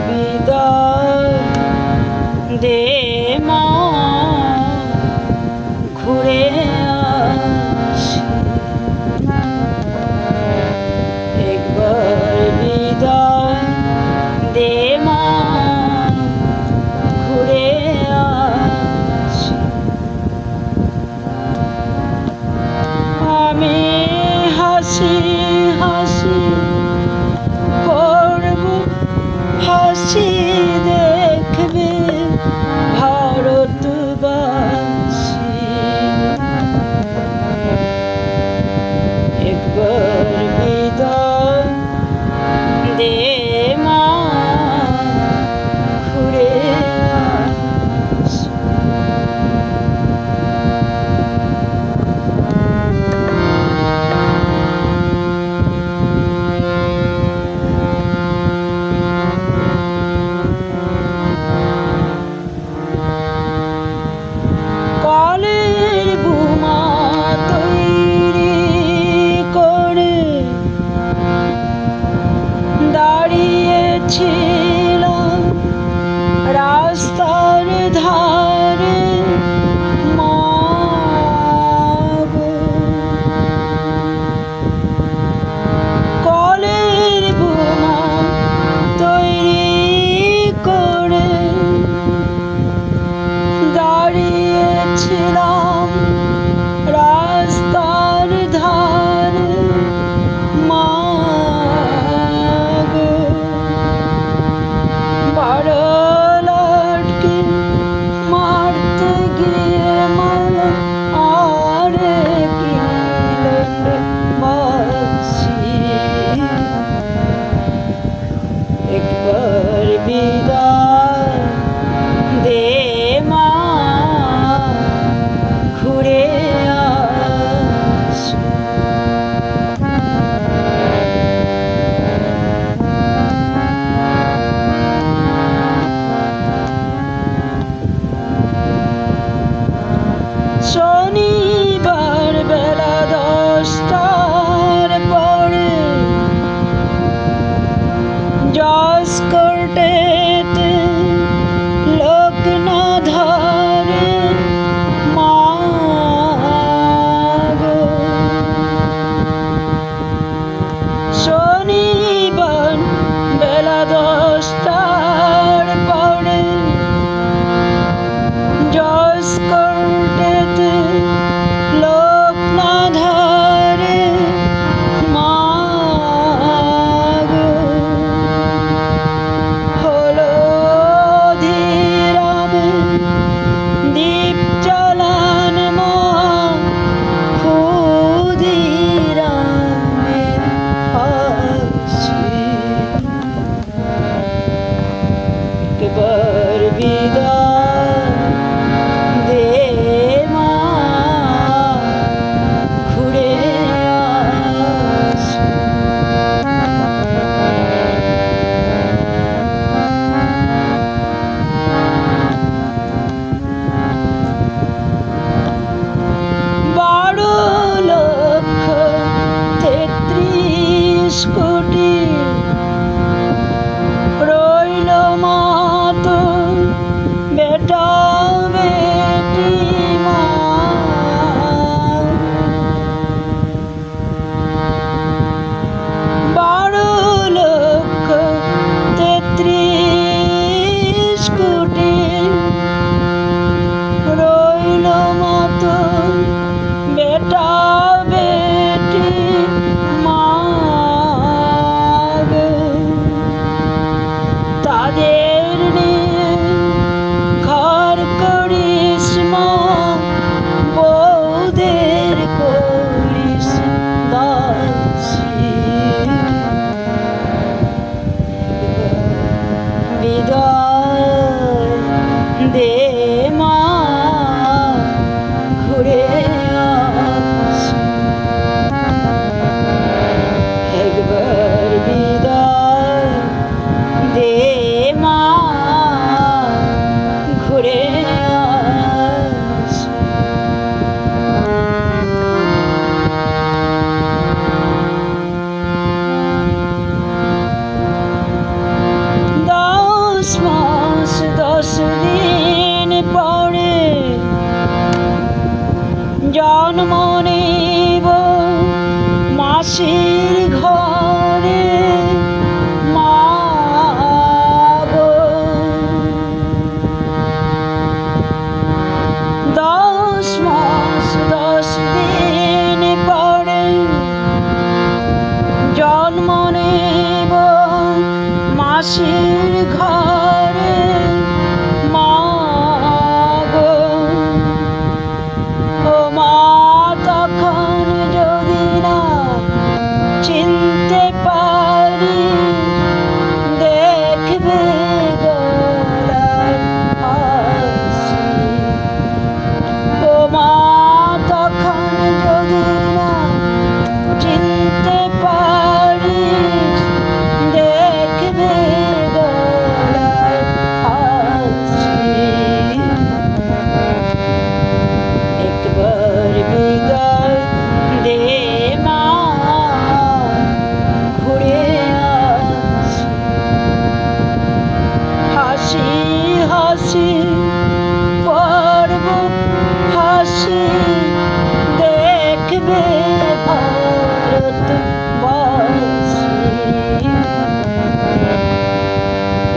বিদায় দে মা, ঘুরে আসি। একবার বিদায় দে মা, ঘুরে আসি। আমি হাসি হাসি করব হাসি, দেখবে ভারতবাসী। একবার বিদায় দে মা, ঘুরে আসি। কলের বোমা তৈরি করে দাঁড়িয়েছিলাম রাস্তার ধারে মা গো। কলের বোমা তৈরি করে দাঁড়িয়েছিলাম রাস্তার ধারে মা গো। বারল আটকে মারতে গিয়ে মালা আরে কিনলেন বাসি। একবার বিদায় দে মা, ঘুরে আসি। শনিবার বেলা 10টার পরে জজ কোর্টেতে লোক না ধরে মা গো। শনিবার বেলা 10টার পরে জজ কোর্টেতে লোক না ধরে মা গো। হলো ধীরামে দীপ জ্বালান মা, ক্ষুদিরামের ফাঁসি। একবার বিদায় দে মা, ঘুরে আসি। বারো লক্ষ ৩৩ কোটি রইল মা তোর বেটা বেটি মা। ১২,৩৩ কোটি রইল মা তোর বেটা বেটি মা গো। তাদের নিয়ে ঘর করিস মা, বউদের করিস দাসী। বিদায় দে মা, ঘুরে আসি। একবার বিদায় দে মা, ঘুরে আসি। দাও মাটির ঘরে মা গো, ও মা তখন যদি না চিনতে পারি, দেখবে গলার হাসি। ও মা তখন যদি না চিনতে পারি, দেখবে গলার হাসি। একবার বিদায় দে মা, ঘুরে আসি। হাসি হাসি পড়ব হাসি, দেখবে ভারতবাসী।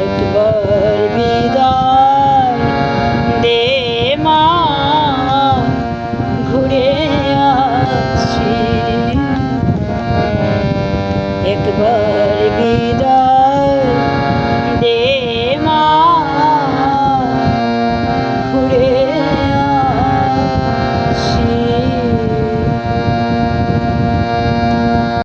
একবার বিদায় দে মা, ঘুরে আসি। একবার বিদায়